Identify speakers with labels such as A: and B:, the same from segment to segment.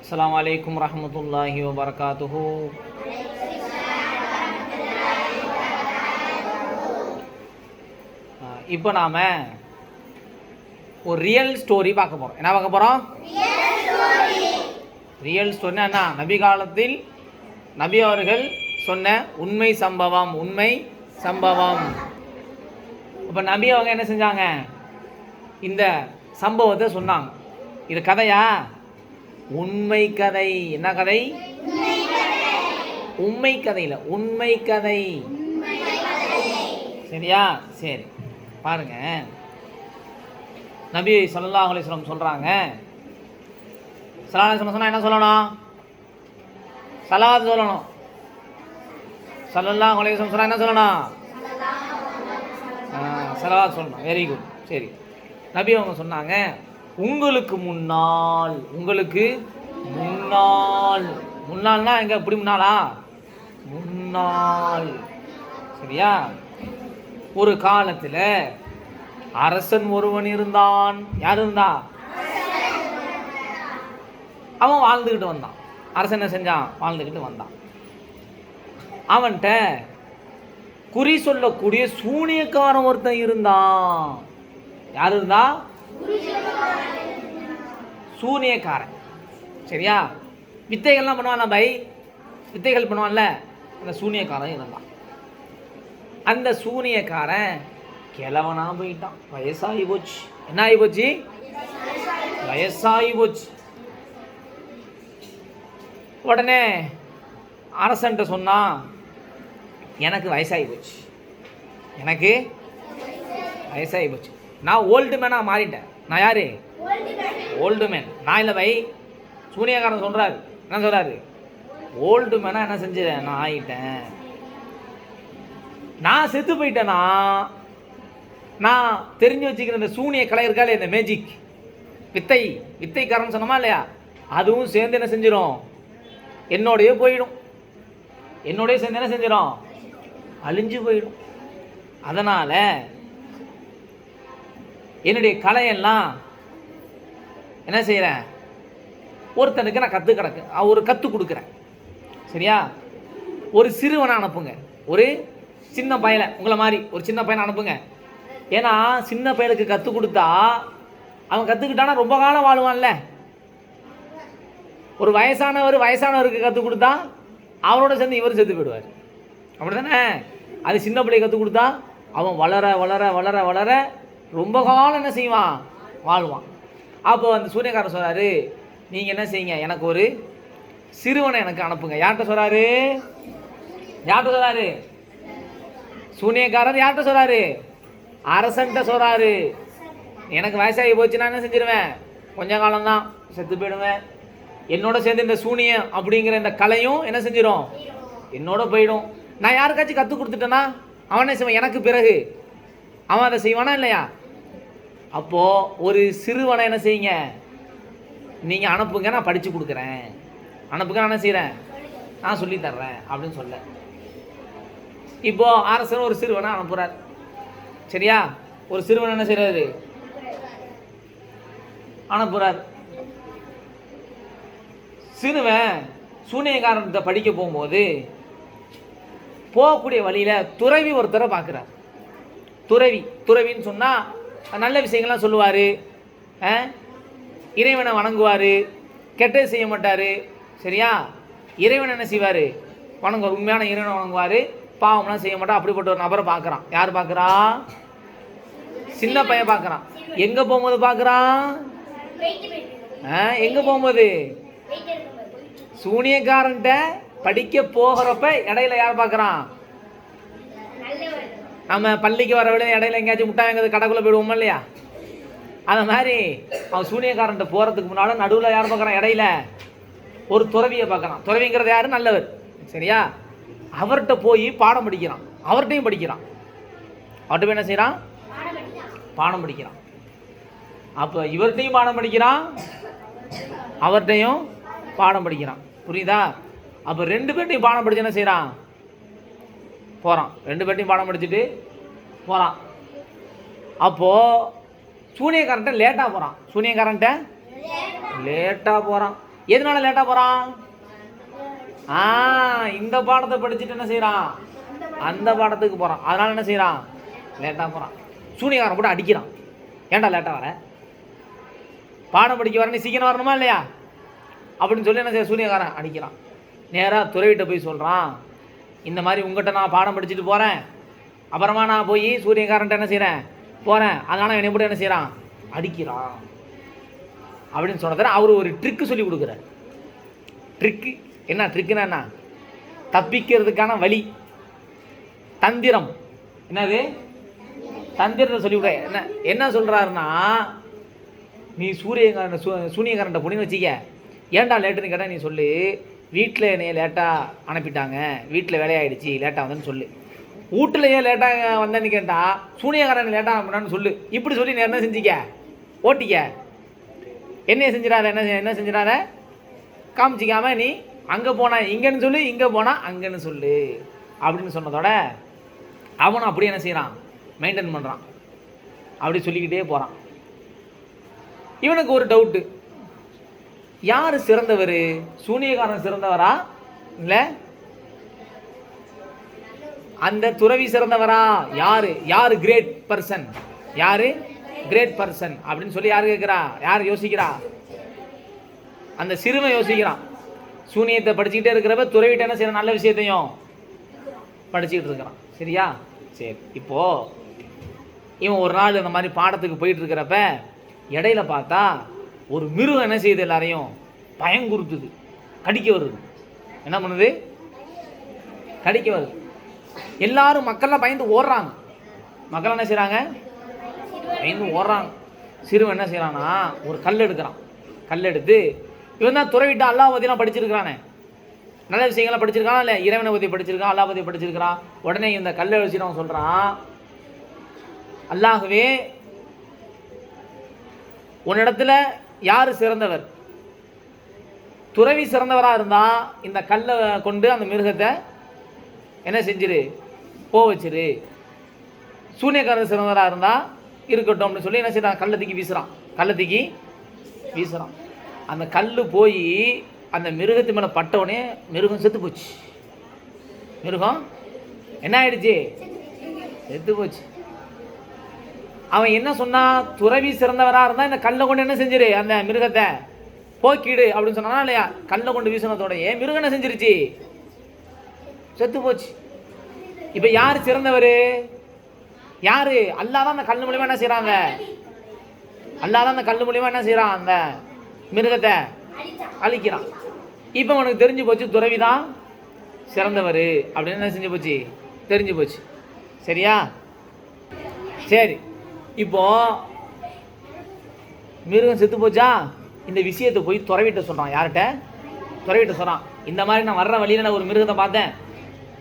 A: அஸ்ஸலாமு அலைக்கும் வரஹ்மத்துல்லாஹி வபரகாத்துஹு. இப்போ நாம் ஒரு ரியல் ஸ்டோரி பார்க்க போகிறோம். என்ன பார்க்க போகிறோம்? ரியல் ஸ்டோரினா என்ன? நபி காலத்தில் நபி அவர்கள் சொன்ன உண்மை சம்பவம். இப்போ நபி அவங்க என்ன செஞ்சாங்க? இந்த சம்பவத்தை சொன்னாங்க. இது கதையா? உண்மை கதை. என்ன கதை? உண்மை கதையில் உண்மை கதை. சரியா? சரி, பாருங்க. நபி ஸல்லல்லாஹு அலைஹி வஸல்லம் சொல்றாங்க, ஸல்லல்லாஹு அலைஹி வஸல்லம் சொன்னா என்ன சொல்லணும்? ஸலவாத் சொல்லணும். ஸல்லல்லாஹு அலைஹி வஸல்லம் சொன்னா என்ன சொல்லணும்? ஸலவாத் சொல்லணும். Very good. சரி, நபி அவங்க சொன்னாங்க, உங்களுக்கு முன்னால்னா எங்க? எப்படி முன்னாலா? முன்னாள். சரியா? ஒரு காலத்தில் அரசன் ஒருவன் இருந்தான். யார் இருந்தா? அவன் வாழ்ந்துக்கிட்டு வந்தான். அரசன் என்ன செஞ்சான்? வாழ்ந்துக்கிட்டு வந்தான். அவன்கிட்ட குறி சொல்லக்கூடிய சூனியக்காரன் ஒருத்தன் இருந்தான். யார் இருந்தா? சூனியக்காரன். சரியா? வித்தைகள்லாம் பண்ணுவான் பை, வித்தைகள் பண்ணுவான்ல, அந்த சூனியக்காரன் இருந்தான். அந்த சூனியக்காரன் கிழவனா போயிட்டான். வயசாகி போச்சு. என்ன ஆகி போச்சு? வயசாகி போச்சு. உடனே அரசன்ட்ட சொன்னான், எனக்கு வயசாகி போச்சு, நான் ஓல்டு மேனாக மாறிட்டேன். நான் யாரு? Old man. நான் இல்லை பை, சூனியக்காரன் சொல்கிறாரு. என்ன சொல்கிறாரு? ஓல்டு மேனாக என்ன செஞ்சேன்? நான் ஆகிட்டேன். நான் செத்து போயிட்டேன்னா நான் தெரிஞ்சு வச்சுக்கிற இந்த சூனிய கலை இருக்காலே, இந்த மேஜிக் வித்தைக்காரன் சொன்னோமா இல்லையா, அதுவும் சேர்ந்து என்ன செஞ்சிடும்? என்னோடய போயிடும். என்னோடய சேர்ந்து என்ன செஞ்சிடும்? அழிஞ்சு போயிடும். அதனால் என்னுடைய கலையெல்லாம் என்ன செய்கிறேன்? ஒருத்தனுக்கு நான் கற்றுக் கொடுக்குறேன். சரியா? ஒரு சிறுவனை அனுப்புங்க, ஒரு சின்ன பையனை, உங்களை மாதிரி ஒரு சின்ன பையனை அனுப்புங்க. ஏன்னா சின்ன பையனுக்கு கற்றுக் கொடுத்தா அவன் கற்றுக்கிட்டானா ரொம்ப காலம் வாழுவான்ல. ஒரு வயசானவருக்கு கற்றுக் கொடுத்தா அவனோட சேர்ந்து இவர் செத்து போயிடுவார். அப்படி தானே? அது சின்ன பிள்ளையை கற்றுக் கொடுத்தா அவன் வளர வளர வளர வளர ரொம்ப காலம் என்ன செய்வான்? வாழ்வான். அப்போ அந்த சூரியக்காரன் சொல்கிறாரு, நீங்கள் என்ன செய்யுங்க, எனக்கு ஒரு சிறுவனை எனக்கு அனுப்புங்க. யார்கிட்ட சொல்கிறாரு? சூனியக்காரர் யார்கிட்ட சொல்கிறாரு? அரசன்ட்ட சொல்கிறாரு. எனக்கு வயசாகி போச்சு, நான் என்ன செஞ்சிருவேன்? கொஞ்ச காலம்தான், செத்து போயிடுவேன். என்னோட சேர்ந்து இந்த சூனியம் அப்படிங்கிற இந்த கலையும் என்ன செஞ்சிடும்? என்னோட போயிடும். நான் யாருக்காச்சும் கற்றுக் கொடுத்துட்டேன்னா அவன் என்ன செய்வான்? எனக்கு பிறகு அவன் அதை செய்வானா இல்லையா? அப்போது ஒரு சிறுவனை என்ன செய்யுங்க, நீங்கள் அனுப்புங்க, நான் படித்து கொடுக்குறேன். அனுப்புங்க, நான் என்ன செய்கிறேன்? நான் சொல்லித்தர்றேன் அப்படின்னு சொல்ல. இப்போது அரசன் ஒரு சிறுவனை அனுப்புகிறார். சரியா? ஒரு சிறுவனை என்ன செய்கிறாரு? அனுப்புகிறார். சிறுவன் சூனியக்காரன்கிட்ட படிக்க போகும்போது போகக்கூடிய வழியில் துறவி ஒருத்தரை பார்க்குறார். துறவின்னு சொன்னால் நல்ல விஷயங்கள்லாம் சொல்லுவார், இறைவனை வணங்குவார், கெட்டது செய்ய மாட்டார். சரியா? இறைவனை என்ன செய்வார்? வணங்குவார். உண்மையான இறைவனை வணங்குவார், பாவம்லாம் செய்ய மாட்டார். அப்படிப்பட்ட ஒரு நபரை பார்க்குறான். யார் பார்க்குறா? சின்ன பையன் பார்க்குறான். எங்கே போகும்போது பார்க்குறான்? எங்கே போகும்போது? சூனியக்காரன்ட்ட படிக்க போகிறப்ப இடையில யார் பார்க்குறான்? நம்ம பள்ளிக்கு வர விட இடையில எங்கேயாச்சும் முட்டாய் எங்கே கடைக்குள்ளே போயிடுவோமா இல்லையா? அந்த மாதிரி அவன் சூனியக்காரன்ட்ட போகிறதுக்கு முன்னால் நடுவில் யார் பார்க்குறான்? இடையில ஒரு துறவியை பார்க்குறான். துறவிங்கிறது யார்? நல்லவர். சரியா? அவர்கிட்ட போய் பாடம் படிக்கிறான். அவர்கிட்டையும் படிக்கிறான். அவர்கிட்ட போய் என்ன செய்கிறான்? பாடம் படிக்கிறான். அப்போ இவர்கிட்டையும் பாடம் படிக்கிறான், அவர்கிட்டையும் பாடம் படிக்கிறான். புரியுதா? அப்போ ரெண்டு பேர்ட்டையும் பாடம் படிச்சு என்ன செய்கிறான்? போகிறான். ரெண்டு பேர்ட்டையும் பாடம் படிச்சுட்டு போகிறான். அப்போது சூனியக்காரன்ட்ட லேட்டாக போகிறான். எதனால லேட்டாக போகிறான்? இந்த பாடத்தை படிச்சுட்டு என்ன செய்கிறான்? அந்த பாடத்துக்கு போகிறான். அதனால என்ன செய்கிறான்? லேட்டாக போகிறான். சூனியக்காரன் கூட அடிக்கிறான். ஏன்டா லேட்டாக வர? பாடம் படிக்க வரேன்னு சீக்கிரம் வரணுமா இல்லையா அப்படின்னு சொல்லி என்ன செய்ய சூனியக்காரன் அடிக்கிறான். நேராக துறவிட்ட போய் சொல்கிறான், இந்த மாதிரி உங்கள்கிட்ட நான் பாடம் படிச்சுட்டு போகிறேன், அப்புறமா நான் போய் சூரியக்காரன்ட்ட என்ன செய்கிறேன் போகிறேன், அதனால் என்னை மட்டும் என்ன செய்கிறான் அடிக்கிறான் அப்படின்னு சொன்னதால் அவர் ஒரு ட்ரிக்கு சொல்லி கொடுக்குறார். ட்ரிக்கு என்ன? ட்ரிக்குன்னா என்ன? தப்பிக்கிறதுக்கான வழி, தந்திரம். என்னது? தந்திரத்தை சொல்லி விட. என்ன என்ன சொல்கிறாருன்னா, நீ சூனியக்காரன்ட்ட பொண்ணு வச்சிக்க, ஏன்டா லேட்டுன்னு கேட்டால் நீ சொல்லு, வீட்டில் என்னைய லேட்டாக அனுப்பிட்டாங்க, வீட்டில் வேலையாயிடுச்சு, லேட்டாக வந்தேன்னு சொல்லு. வீட்டில் ஏன் லேட்டாக வந்தேன்னு கேட்டால் சூனியக்காரன் லேட்டாக அனுப்பினான்னு சொல்லு. இப்படி சொல்லி நீ என்ன செஞ்சிக்க, ஓட்டிக்க. என்னைய செஞ்சிடாத, என்ன செஞ்சிடாத, காமிச்சிக்காம நீ அங்கே போனால் இங்கேன்னு சொல்லு, இங்கே போனால் அங்கேன்னு சொல்லு அப்படின்னு சொன்னதோட அவனும் அப்படியே என்ன செய்கிறான், மெயின்டைன் பண்ணுறான். அப்படி சொல்லிக்கிட்டே போகிறான். இவனுக்கு ஒரு டவுட்டு, யார் சிறந்தவர்? சூனியக்காரன் சிறந்தவரா இல்லை அந்த துறவி சிறந்தவரா? யாரு கிரேட் பர்சன், யாரு கிரேட் பர்சன் அப்படின்னு சொல்லி யார் கேட்குறா? யார் யோசிக்கிறா? அந்த சிறுவன் யோசிக்கிறான். சூனியத்தை படிச்சுக்கிட்டே இருக்கிறப்ப துறவிட்ட என்ன செய்யற, நல்ல விஷயத்தையும் படிச்சுக்கிட்டு இருக்கிறான். சரியா? சரி. இப்போ இவன் ஒரு நாள் இந்த மாதிரி பாடத்துக்கு போயிட்டு இருக்கிறப்ப இடையில பார்த்தா ஒரு மிருகம் என்ன செய்யுது, எல்லாரையும் பயங்குறுத்துது, கடிக்க வருது. என்ன பண்ணுது? கடிக்க வருது. எல்லாரும் மக்கள்லாம் பயந்து ஓடுறாங்க. மக்கள் என்ன செய்கிறாங்க? பயந்து ஓடுறாங்க. சிறுவன் என்ன செய்யறான்னா ஒரு கல் எடுக்கிறான். கல் எடுத்து, இவன் தான் துறவிட்டு அல்லாஹ் பற்றிலாம் படிச்சிருக்கிறானே, நல்ல விஷயங்கள்லாம் படிச்சிருக்கான், இல்லை இறைவனை பற்றி படிச்சிருக்கான், அல்லாஹ் பற்றி படிச்சிருக்கிறான். உடனே இந்த கல்லை வச்சுட்டு அவன் சொல்கிறான், அல்லாஹ்வே உன்னிடத்துல யார் சிறந்தவர்? துறவி சிறந்தவராக இருந்தால் இந்த கல்லை கொண்டு அந்த மிருகத்தை என்ன செஞ்சிரு, போ வச்சிரு. சூனியக்காரர் சிறந்தவராக இருந்தால் இருக்கட்டும் அப்படின்னு சொல்லி என்ன செய்யறான், கல்லை தூக்கி வீசுகிறான். கல்லை தூக்கி வீசுகிறான். அந்த கல் போய் அந்த மிருகத்து மேலே பட்டவுடனே மிருகம் செத்து போச்சு. மிருகம் என்ன ஆயிடுச்சு? செத்து போச்சு. அவன் என்ன சொன்னா, துறவி சிறந்தவராக இருந்தால் இந்த கல்லை கொண்டு என்ன செஞ்சிரு, அந்த மிருகத்தை போக்கிடு அப்படின்னு சொன்னா இல்லையா? கல்லை கொண்டு வீசினதோடையே மிருகம் என்ன செஞ்சிருச்சு, செத்து போச்சு. இப்போ யார் சிறந்தவர்? யாரு? அல்லாஹ் தான் அந்த கல் மூலியமா என்ன செய்யறாங்க, அல்லாஹ் தான் அந்த கல் மூலியமா என்ன செய்யறான், அந்த மிருகத்தை அழிக்கிறான். இப்போ உனக்கு தெரிஞ்சு போச்சு துறவி தான் சிறந்தவர் அப்படின்னு என்ன செஞ்சு போச்சு, தெரிஞ்சு போச்சு. சரியா? சரி. இப்போ மிருகம் செத்து போச்சா, இந்த விஷயத்தை போய் துறவிட்ட சொல்கிறான். யார்கிட்ட? துறவிட்ட சொல்கிறான். இந்த மாதிரி நான் வர்ற வழியில் நான் ஒரு மிருகத்தை பார்த்தேன்,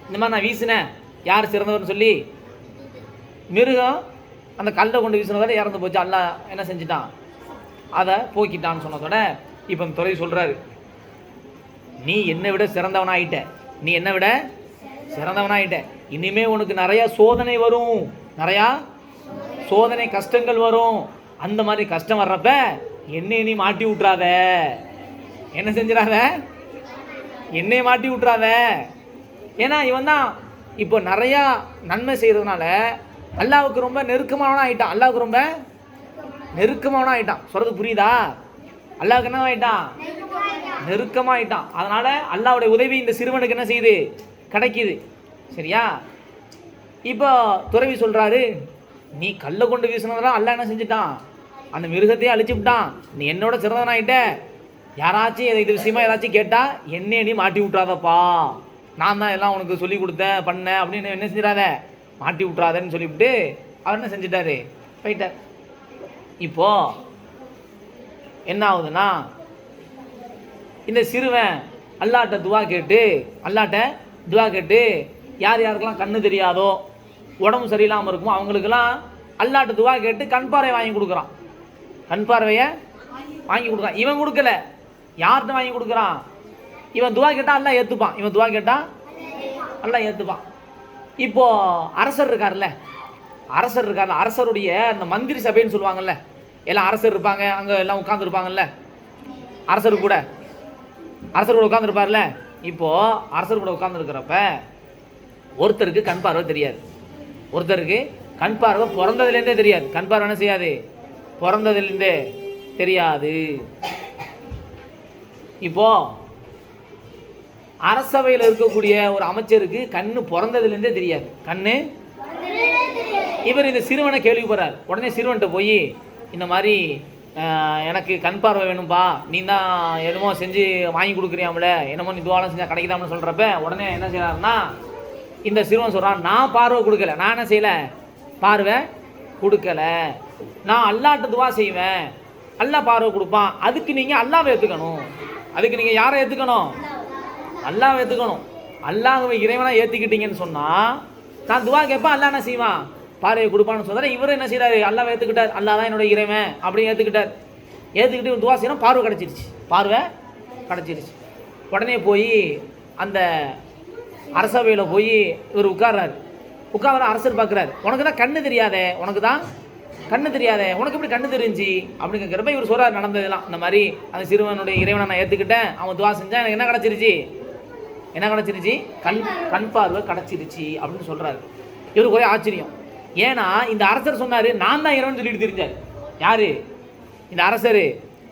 A: இந்த மாதிரி நான் வீசினேன், யார் சிறந்தவர்னு சொல்லி. மிருகம் அந்த கல்லை கொண்டு வீசினதோட இறந்து போச்சு. அல்லாஹ் என்ன செஞ்சிட்டான், அதை போக்கிட்டான்னு சொன்னதோட இப்போ இந்த துறவி சொல்கிறாரு, நீ என்னை விட சிறந்தவனாயிட்ட, நீ என்னை விட சிறந்தவனாயிட்ட. இனிமே உனக்கு நிறையா சோதனை வரும், நிறையா சோதனை கஷ்டங்கள் வரும். அந்த மாதிரி கஷ்டம் வர்றப்ப என்னை நீ மாட்டி விட்றாத, என்ன செஞ்சிடாத, என்னை மாட்டி விட்றாத. ஏன்னா இவன் தான் இப்போ நிறையா நன்மை செய்கிறதுனால அல்லாவுக்கு ரொம்ப நெருக்கமானவனா ஆயிட்டான். அல்லாவுக்கு ரொம்ப நெருக்கமானவனா ஆயிட்டான். சொல்கிறது புரியுதா? அல்லாவுக்கு என்ன ஆயிட்டான், நெருக்கமாக ஆயிட்டான். அதனால் அல்லாவுடைய உதவி இந்த சிறுவனுக்கு என்ன செய்யுது, கிடைக்குது. சரியா? இப்போ துறவி சொல்கிறாரு, நீ கல்லை கொண்டு வீசினதெல்லாம் அல்லாஹ் என்ன செஞ்சுட்டான், அந்த மிருகத்தையே அழிச்சு விட்டான். நீ என்னோட சிறந்தவனாயிட்ட. யாராச்சும் இது விஷயமா ஏதாச்சும் கேட்டால் என்னையே நீ மாட்டி விட்றாதப்பா, நான் தான் எல்லாம் உனக்கு சொல்லி கொடுத்தேன் பண்ணேன் அப்படின்னு என்ன செஞ்சிடாத, மாட்டி விட்றாதன்னு சொல்லிவிட்டு அவர் என்ன செஞ்சிட்டாரு, போயிட்டார். இப்போ என்ன ஆகுதுன்னா, இந்த சிறுவன் அல்லாட்ட துவா கேட்டு யார் யாருக்கெல்லாம் கண்ணு தெரியாதோ, உடம்பு சரியில்லாமல் இருக்குமோ அவங்களுக்கெல்லாம் அல்லாட்ட துவா கேட்டு கண் பார்வை வாங்கி கொடுக்குறான். கண் பார்வையை வாங்கி கொடுக்குறான். இவன் கொடுக்கல, யார்கிட்ட வாங்கி கொடுக்குறான்? இவன் துவா கேட்டால் அல்லாஹ் ஏற்றுப்பான். இவன் துவா கேட்டால் அல்லாஹ் ஏற்றுப்பான். இப்போ அரசர் இருக்கார்ல, அரசருடைய அந்த மந்திரி சபைன்னு சொல்லுவாங்கல்ல, எல்லாம் அரசர் இருப்பாங்க, அங்கே எல்லாம் உட்காந்துருப்பாங்கல்ல அரசர் கூட. அரசர் கூட உட்காந்துருப்பார்ல. இப்போது அரசர் கூட உட்காந்துருக்கிறப்ப ஒருத்தருக்கு கண் பார்வை தெரியாது. ஒருத்தருக்கு கண் பார்வை பிறந்ததுலேருந்தே தெரியாது. கண் பார்வை என்ன செய்யாது? பிறந்ததுலேருந்தே தெரியாது. இப்போது அரசவையில் இருக்கக்கூடிய ஒரு அமைச்சருக்கு கண்ணு பிறந்ததுலேருந்தே தெரியாது. கண்ணு இவர் இந்த சிறுவனை கேள்விப்படுறார். உடனே சிறுவன்கிட்ட போய் இந்த மாதிரி எனக்கு கண் பார்வை வேணும்பா, நீ தான் என்னமோ செஞ்சு வாங்கி கொடுக்குறியாமல, என்னமோ நீ துவாலம் செஞ்சால் கிடைக்குதாம்னு சொல்கிறப்ப உடனே என்ன செய்கிறாருன்னா இந்த சிறுவன் சொல்கிறான், நான் பார்வை கொடுக்கல. நான் என்ன செய்யலை? பார்வை கொடுக்கல. நான் அல்லாட்ட துவா செய்வேன், அல்லா பார்வை கொடுப்பான். அதுக்கு நீங்கள் அல்லாவை ஏற்றுக்கணும். அதுக்கு நீங்கள் யாரை ஏற்றுக்கணும்? அல்லாவை ஏற்றுக்கணும். அல்லாஹ்வை இறைவனாக ஏற்றுக்கிட்டீங்கன்னு சொன்னால் நான் துவா கேட்பேன், அல்லா என்ன செய்வான்? பார்வையை கொடுப்பான்னு சொன்னார். இவரும் என்ன செய்கிறாரு? அல்லாவை ஏற்றுக்கிட்டார். அல்லா தான் என்னோட இறைவன் அப்படின்னு ஏற்றுக்கிட்டார். ஏற்றுக்கிட்டு துவா செய்யணும். பார்வை கிடச்சிருச்சு. பார்வை கிடச்சிருச்சு. உடனே போய் அந்த அரசவையில் போய் இவர் உட்கார்றாரு. உட்கார அரசர் பார்க்குறாரு. உனக்கு தான் கண்ணு தெரியாதே, உனக்கு தான் கண்ணு தெரியாதே, உனக்கு எப்படி கண்ணு தெரிஞ்சு அப்படின்னு கேட்குறப்ப இவர் சொல்கிறார் நடந்ததெல்லாம். இந்த மாதிரி அந்த சிறுவனுடைய இறைவனை நான் ஏற்றுக்கிட்டேன், அவன் துவா செஞ்சான், எனக்கு என்ன கிடச்சிருச்சு? என்ன கிடச்சிருச்சு? கண் பார்வை கிடச்சிருச்சு அப்படின்னு சொல்கிறாரு. இவருக்கு ஒரே ஆச்சரியம். ஏன்னா இந்த அரசர் சொன்னார் நான் தான் இறைவன் சொல்லிட்டு தெரிஞ்சார். யார் இந்த அரசர்?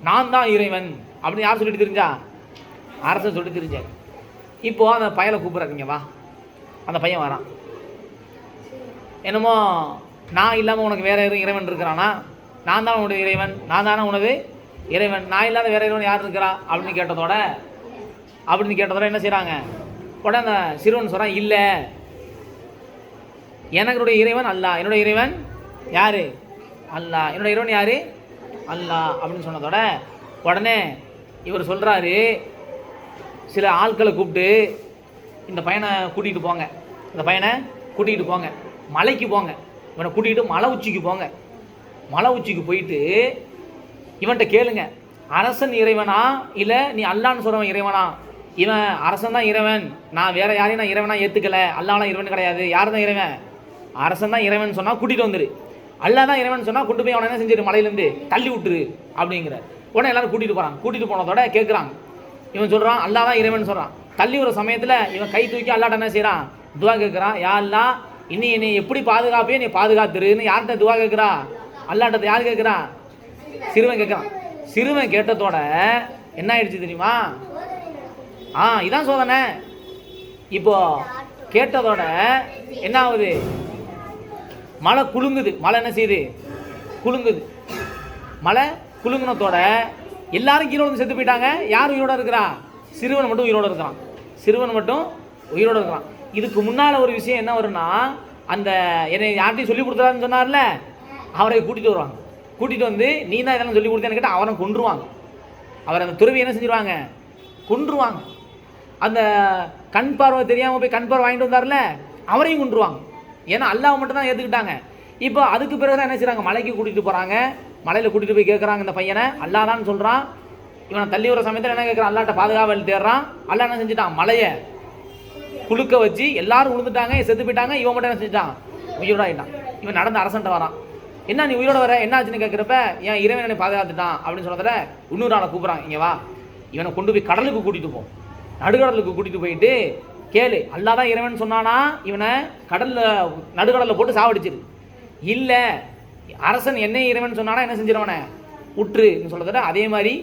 A: நான் தான் இறைவன் அப்படின்னு யார் சொல்லிட்டு தெரிஞ்சா? அரசர் சொல்லிட்டு தெரிஞ்சார். இப்போது அந்த பையனை கூப்பிட்றாருங்க, வா. அந்த பையன் வரான். என்னமோ நான் இல்லாமல் உனக்கு வேறு எதுவும் இறைவன் இருக்கிறானா? நான் தான் உனது இறைவன், நான் தானே உனது இறைவன், நான் இல்லாத வேறு இறைவன் யார் இருக்கிறா அப்படின்னு கேட்டதோட என்ன செய்கிறாங்க? உடனே அந்த சிறுவன் சொல்கிறான், இல்லை எனக்குடைய இறைவன் அல்லா, என்னுடைய இறைவன் யார்? அல்லா. என்னுடைய இறைவன் யார்? அல்லா அப்படின்னு சொன்னதோட உடனே இவர் சொல்கிறாரு, சில ஆட்களை கூப்பிட்டு இந்த பையனை கூட்டிகிட்டு போங்க, இந்த பையனை கூட்டிகிட்டு போங்க, மலைக்கு போங்க, இவனை கூட்டிகிட்டு மலை உச்சிக்கு போங்க. மலை உச்சிக்கு போயிட்டு இவன்கிட்ட கேளுங்க, அரசன் இறைவனா இல்லை நீ அல்லான்னு சொல்கிறவன் இறைவனா? இவன் அரசன் தான் இறைவன், நான் வேறு யாரையும் நான் இறைவனாக ஏற்றுக்கலை, அல்லாலாம் இறைவன் கிடையாது. யார் தான் இறைவன்? அரசன் தான் இறைவன் சொன்னால் கூட்டிகிட்டு வந்துரு, அல்லா தான் இறைவன் சொன்னால் கொண்டு போய் அவனை என்ன செஞ்சிரு? மலையிலேருந்து தள்ளி விட்டுரு அப்படிங்கிற. உடனே எல்லாரும் கூட்டிகிட்டு போகிறாங்க. கூட்டிகிட்டு போனதோட கேட்குறாங்க. இவன் சொல்கிறான் அல்லா தான் இறைவன் சொல்கிறான். தள்ளி ஒரு சமயத்தில் இவன் கை தூக்கி அல்லாட்ட என்ன செய்கிறான்? துவா கேட்குறான், யா அல்லா இன்னி என்னை எப்படி பாதுகாப்பே நீ பாதுகாத்துருன்னு யார்கிட்ட துவா கேட்குறா? அல்லாட்டத்தை யார் கேட்குறா? சிறுவன் கேட்குறான். சிறுவன் கேட்டதோட என்ன ஆயிடுச்சு தெரியுமா? இதான் சோதனை. இப்போ கேட்டதோட என்ன ஆகுது? மழை குலுங்குது. மழை என்ன செய்யுது? குலுங்குது. மழை குலுங்குனத்தோட எல்லாரும் கீழே வந்து செத்து போயிட்டாங்க. யார் உயிரோட இருக்கிறா? சிறுவன் மட்டும் உயிரோடு இருக்கிறான். சிறுவன் மட்டும் உயிரோடு இருக்கிறான். இதுக்கு முன்னால் ஒரு விஷயம் என்ன வரும்னா, அந்த என்னை யார்ட்டையும் சொல்லி கொடுத்தாருன்னு சொன்னார்ல, அவரை கூட்டிகிட்டு வருவாங்க. கூட்டிகிட்டு வந்து நீ தான் இதெல்லாம் சொல்லி கொடுத்தேன்னு கேட்டால் அவனை கொன்றுவாங்க. அவர் அந்த துறவி என்ன செஞ்சுருவாங்க? கொன்றுவாங்க. அந்த கண் பார்வை தெரியாமல் போய் கண் பார்வை வாங்கிட்டு வந்தார்ல, அவரையும் கொன்றுவாங்க. ஏன்னா அல்லாஹ் மட்டும் தான் ஏற்றுக்கிட்டாங்க. இப்போ அதுக்கு பிறகு தான் என்ன செய்கிறாங்க? மலைக்கு கூட்டிகிட்டு போகிறாங்க. மலையில் கூட்டிகிட்டு போய் கேட்குறாங்க இந்த பையனை. அல்லா தான் சொல்கிறான். இவனை தள்ளி வர சமயத்தில் என்ன கேட்குறான்? அல்லாட்ட பாதுகாவல் தேடுறான். அல்லா என்ன செஞ்சுட்டான்? மலையை குலுக்க வச்சு எல்லாரும் விழுந்துட்டாங்க, செத்து போயிட்டாங்க. இவன் மட்டும் என்ன செஞ்சுட்டான்? உயிரோட ஆகிட்டான். இவன் நடந்த அரசன்ட்ட வரான். என்ன நீ உயிரோட வர, என்ன ஆச்சுன்னு கேட்குறப்ப என் இறைவனை பாதுகாத்துட்டான் அப்படின்னு சொன்னதில் இன்னொரு ஆளை கூப்பிட்றான், இங்கே வா, இவனை கொண்டு போய் கடலுக்கு கூட்டிகிட்டு போ. நடுக்கடலுக்கு கூட்டிகிட்டு போயிட்டு கேளு, அல்லா தான் இறைவன் சொன்னானா இவனை கடலில் நடுக்கடலில் போட்டு சாவடிச்சிரு. இல்லை அரசன் என்ன இறைவன் சொன்னானா என்ன செஞ்சிருவனை உற்றுன்னு சொல்கிறத அதே மாதிரி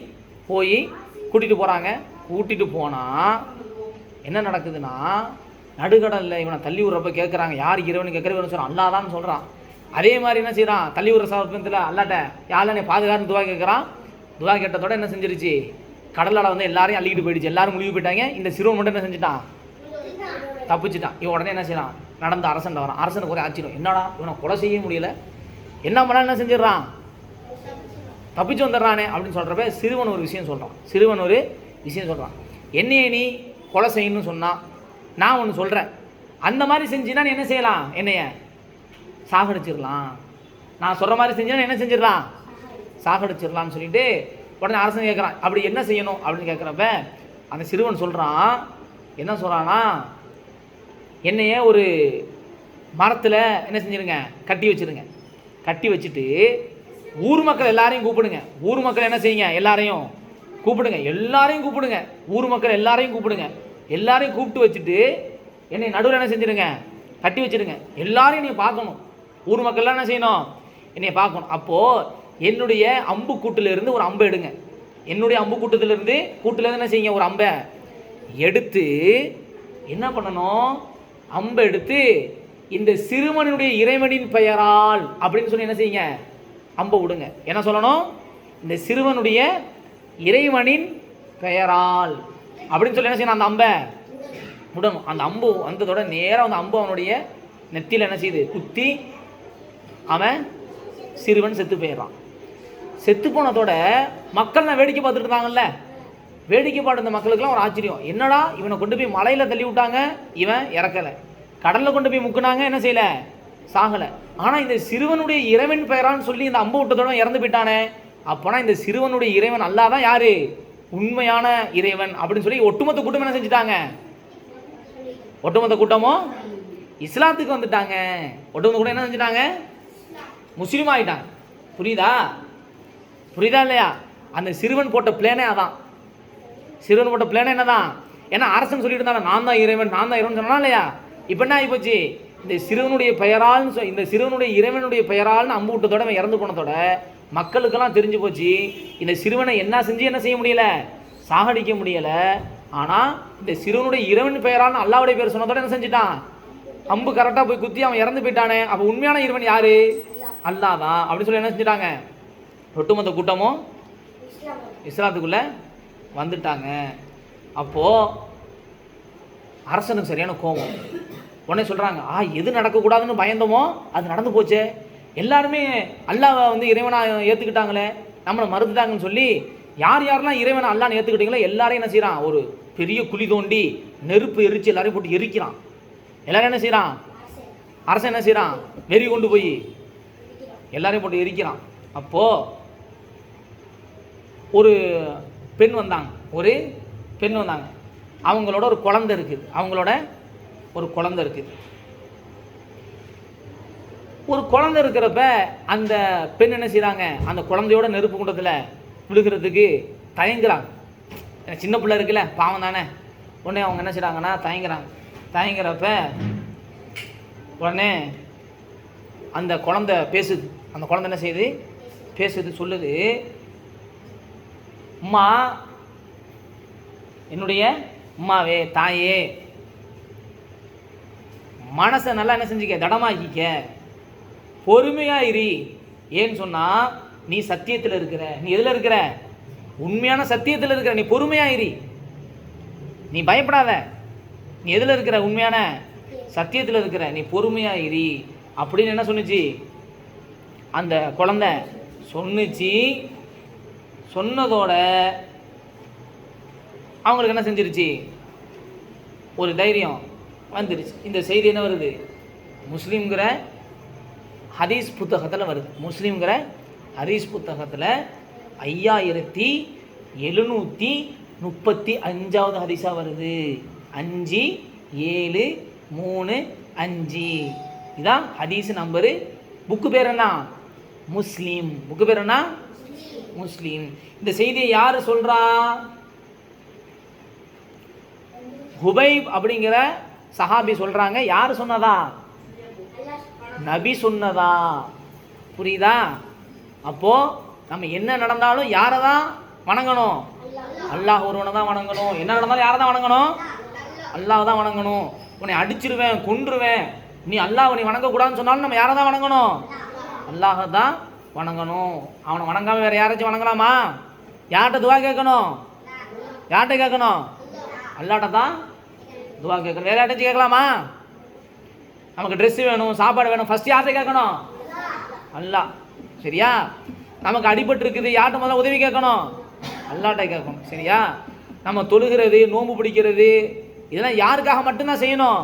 A: போய் கூட்டிகிட்டு போகிறாங்க. கூட்டிகிட்டு போனால் என்ன நடக்குதுன்னா, நடுக்கடலில் இவனை தள்ளி விடுறப்ப கேட்குறாங்க யார் இறைவன் கேட்குற, இவன் சொல்கிறான் அல்லா தான் சொல்கிறான். அதே மாதிரி என்ன செய்கிறான்? தள்ளி விடுற சமயத்தில் அல்லாட்ட யாரில் நீ பாதுகாத்து துவா கேட்குறான். துவா கேட்டதோட என்ன செஞ்சிருச்சு? கடலால் வந்து எல்லாரையும் அள்ளிக்கிட்டு போயிடுச்சு. எல்லாரும் முழுகி போயிட்டாங்க. இந்த சிறுவன் மட்டும் என்ன செஞ்சுட்டான்? தப்பிச்சுட்டான். இவன் உடனே என்ன செய்யறான்? நடந்த அரசன் வரான். அரசனுக்கு ஒரே ஆச்சரியம், என்னடா இவனை கொலை செய்ய முடியல, என்ன பண்ணாலும் என்ன செஞ்சிடறான்? தப்பிச்சு வந்துடுறானே அப்படின்னு சொல்கிறப்ப சிறுவன் ஒரு விஷயம் சொல்கிறான். சிறுவன் ஒரு விஷயம் சொல்கிறான். என்னையே நீ கொலை செய்யணும்னு சொன்னான், நான் ஒன்று சொல்கிறேன், அந்த மாதிரி செஞ்சுன்னா என்ன செய்யலாம்? என்னைய சாகடிச்சிடலாம். நான் சொல்கிற மாதிரி செஞ்சேன்னா என்ன செஞ்சிடலாம்? சாகடிச்சிடலான்னு சொல்லிட்டு உடனே அரசன் கேட்குறான், அப்படி என்ன செய்யணும் அப்படின்னு கேட்குறப்ப அந்த சிறுவன் சொல்கிறான், என்ன சொல்கிறான்னா, என்னைய ஒரு மரத்தில் என்ன செஞ்சுருங்க, கட்டி வச்சுருங்க. கட்டி வச்சுட்டு ஊர் மக்கள் எல்லாரையும் கூப்பிடுங்க. ஊர் மக்கள் என்ன செய்யுங்க? எல்லாரையும் கூப்பிடுங்க, எல்லாரையும் கூப்பிடுங்க, ஊர் மக்கள் எல்லாரையும் கூப்பிடுங்க. எல்லாரையும் கூப்பிட்டு வச்சுட்டு என்னை நடுவில் என்ன செஞ்சிடுங்க, கட்டி வச்சிடுங்க. எல்லாரையும் நீ பார்க்கணும், ஊர் மக்கள்லாம் என்ன செய்யணும், என்னை பார்க்கணும். அப்போது என்னுடைய அம்பு கூட்டிலிருந்து ஒரு அம்பை எடுங்க. என்னுடைய அம்பு கூட்டத்திலிருந்து என்ன செய்யுங்க, ஒரு அம்பை எடுத்து என்ன பண்ணணும், அம்பை எடுத்து இந்த சிறுவனுடைய இறைவனின் பெயரால் அப்படின்னு சொல்லி என்ன செய்யுங்க, அம்பை விடுங்க. என்ன சொல்லணும், இந்த சிறுவனுடைய இறைவனின் பெயரால் அப்படின்னு சொல்லி என்ன செய்யணும், அந்த அம்பை விடணும். அந்த அம்பு வந்ததோட நேராக அந்த அம்பு அவனுடைய நெத்தியில் என்ன செய்யுது, குத்தி அவன் சிறுவன் செத்து போயிடுறான். செத்து போனதோட மக்கள்லாம் வேடிக்கை பார்த்துட்டு இருந்தாங்கல்ல, வேடிக்கை பார்த்த இந்த மக்களுக்கெல்லாம் ஒரு ஆச்சரியம். என்னடா இவனை கொண்டு போய் மலையில் தள்ளி விட்டாங்க, இவன் இறக்கலை. கடலில் கொண்டு போய் முக்குனாங்க, என்ன செய்யலை, சாகலை. ஆனால் இந்த சிறுவனுடைய இறைவன் பெயரான்னு சொல்லி இந்த அம்பு விட்டதோட இறந்து போயிட்டானே. அப்போனா இந்த சிறுவனுடைய இறைவன் அல்லாஹ் தான் யாரு, உண்மையான இறைவன் அப்படின்னு சொல்லி ஒட்டுமொத்த கூட்டம் என்ன செஞ்சுட்டாங்க, ஒட்டுமொத்த கூட்டமும் இஸ்லாத்துக்கு வந்துட்டாங்க. ஒட்டுமொத்த கூட்டம் என்ன செஞ்சுட்டாங்க, முஸ்லீம் ஆகிட்டாங்க. புரியுதா இல்லையா? அந்த சிறுவன் போட்ட பிளேனே அதான். சிறுவன் போட்ட பிளேனே என்னதான், ஏன்னா அரசன் சொல்லிட்டு இருந்தாங்க நான் தான் இறைவன், நான் தான் இறைவன் சொன்னா இல்லையா. இப்போ என்ன ஆகி போச்சு, இந்த சிறுவனுடைய பெயரால், இந்த சிறுவனுடைய இறைவனுடைய பெயரால்னு அம்பு விட்டதோட அவன் இறந்து போனதோட மக்களுக்கெல்லாம் தெரிஞ்சு போச்சு, இந்த சிறுவனை என்ன செஞ்சு என்ன செய்ய முடியல, சாகடிக்க முடியலை. ஆனால் இந்த சிறுவனுடைய இறைவன் பெயரால்னு அல்லாவுடைய பேர் சொன்னதோட என்ன செஞ்சுட்டான், அம்பு கரெக்டாக போய் குத்தி அவன் இறந்து போயிட்டானே. அப்போ உண்மையான இறைவன் யாரு, அல்லாஹ் தான் அப்படின்னு சொல்லி என்ன செஞ்சுட்டாங்க, ஒட்டுமொத்த கூட்டமும் இஸ்லாத்துக்குள்ளே வந்துட்டாங்க. அப்போது அரசனுக்கு சரியான கோபம். உடனே சொல்கிறாங்க, எது நடக்கக்கூடாதுன்னு பயந்தோமோ அது நடந்து போச்சே, எல்லாருமே அல்லாஹ்வை வந்து இறைவனாக ஏற்றுக்கிட்டாங்களே, நம்மளை மறுத்துட்டாங்கன்னு சொல்லி யார் யாரெல்லாம் இறைவனை அல்லாஹ்னு ஏற்றுக்கிட்டீங்களோ எல்லாரையும் என்ன செய்கிறான், ஒரு பெரிய குழி தோண்டி நெருப்பு எரிச்சு எல்லாரையும் போட்டு எரிக்கிறான். எல்லாரும் என்ன செய்கிறான், அரசன் என்ன செய்கிறான், வெறி கொண்டு போய் எல்லாரையும் போட்டு எரிக்கிறான். அப்போது ஒரு பெண் வந்தாங்க, அவங்களோட ஒரு குழந்தை இருக்குது, ஒரு குழந்தை இருக்கிறப்ப அந்த பெண் என்ன செய்கிறாங்க, அந்த குழந்தையோட நெருப்பு குண்டத்தில் விழுகிறதுக்கு தயங்குறாங்க. சின்ன பிள்ளை இருக்குல்ல, பாவம் தானே. உடனே அவங்க என்ன செய்கிறாங்கன்னா தயங்குறப்ப உடனே அந்த குழந்தை பேசுது. அந்த குழந்தை என்ன செய்யுது, சொல்லுது, அம்மா, என்னுடைய அம்மாவே, தாயே, மனசை நல்லா என்ன செஞ்சுக்க, தடமாக்கிக்க, பொறுமையாயிரி. ஏன்னு சொன்னால் நீ சத்தியத்தில் இருக்கிற, நீ எதில் இருக்கிற, உண்மையான சத்தியத்தில் இருக்கிற, நீ பொறுமையாயிரி, நீ பயப்படாத, நீ எதில் இருக்கிற, உண்மையான சத்தியத்தில் இருக்கிற, நீ பொறுமையாயிரி அப்படின்னு என்ன சொன்னிச்சு, அந்த குழந்தை சொன்னதோட அவங்களுக்கு என்ன செஞ்சிருச்சு, ஒரு தைரியம் வந்துருச்சு. இந்த செய்தி என்ன வருது, முஸ்லீம்ங்கிற ஹதீஸ் புத்தகத்தில் வருது. 5735 ஹதீஸாக வருது. 5735 இதான் ஹதீஸ் நம்பரு. புக்கு பேர் என்ன, முஸ்லீம். இந்த செய்தியை யார் சொல்கிறா, ஹுபைப் அப்படிங்கிற சஹாபி சொல்கிறாங்க. யார் சொன்னதா, நபி சொன்னதா. புரியுதா? அப்போது நம்ம என்ன நடந்தாலும் யாரை தான் வணங்கணும், அல்லாஹ் ஒருவனை தான் வணங்கணும். என்ன நடந்தாலும் யாரை தான் வணங்கணும், அல்லாஹ் தான் வணங்கணும். உன்னை அடிச்சிருவேன், கொன்றுவேன், நீ அல்லாஹ் நீ வணங்கக்கூடாதுன்னு சொன்னாலும் நம்ம யாரை தான் வணங்கணும், அல்லாஹ் தான் வணங்கணும். அவனை வணங்காமல் வேறு யாராச்சும் வணங்கலாமா? யார்கிட்ட துவா கேட்கணும், அல்லாட்ட தான் துவா கேட்கணும். வேறு யார்ட்டாச்சும் கேட்கலாமா? நமக்கு ட்ரெஸ்ஸு வேணும், சாப்பாடு வேணும், ஃபஸ்ட்டு யார்கிட்ட கேட்கணும், அல்லாஹ். சரியா? நமக்கு அடிபட்டு இருக்குது, யார்கிட்ட முதல்ல உதவி கேட்கணும், அல்லாட்ட கேட்கணும். சரியா? நம்ம தொழுகிறது, நோன்பு பிடிக்கிறது, இதெல்லாம் யாருக்காக மட்டும்தான் செய்யணும்,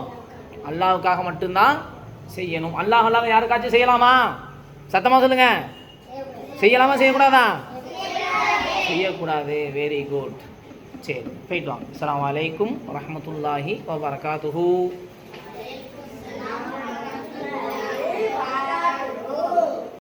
A: அல்லாஹ்வுக்காக மட்டும்தான் செய்யணும். அல்லாஹ் யாருக்காச்சும் செய்யலாமா? சத்தமாக சொல்லுங்க. செய்யலாமா, செய்யக்கூடாதா? செய்யக்கூடாது. Very good. சரி, போயிட்டு வாங்க. அஸ்ஸலாமு அலைக்கும் வரஹ்மத்துல்லாஹி வபரகாத்துஹு.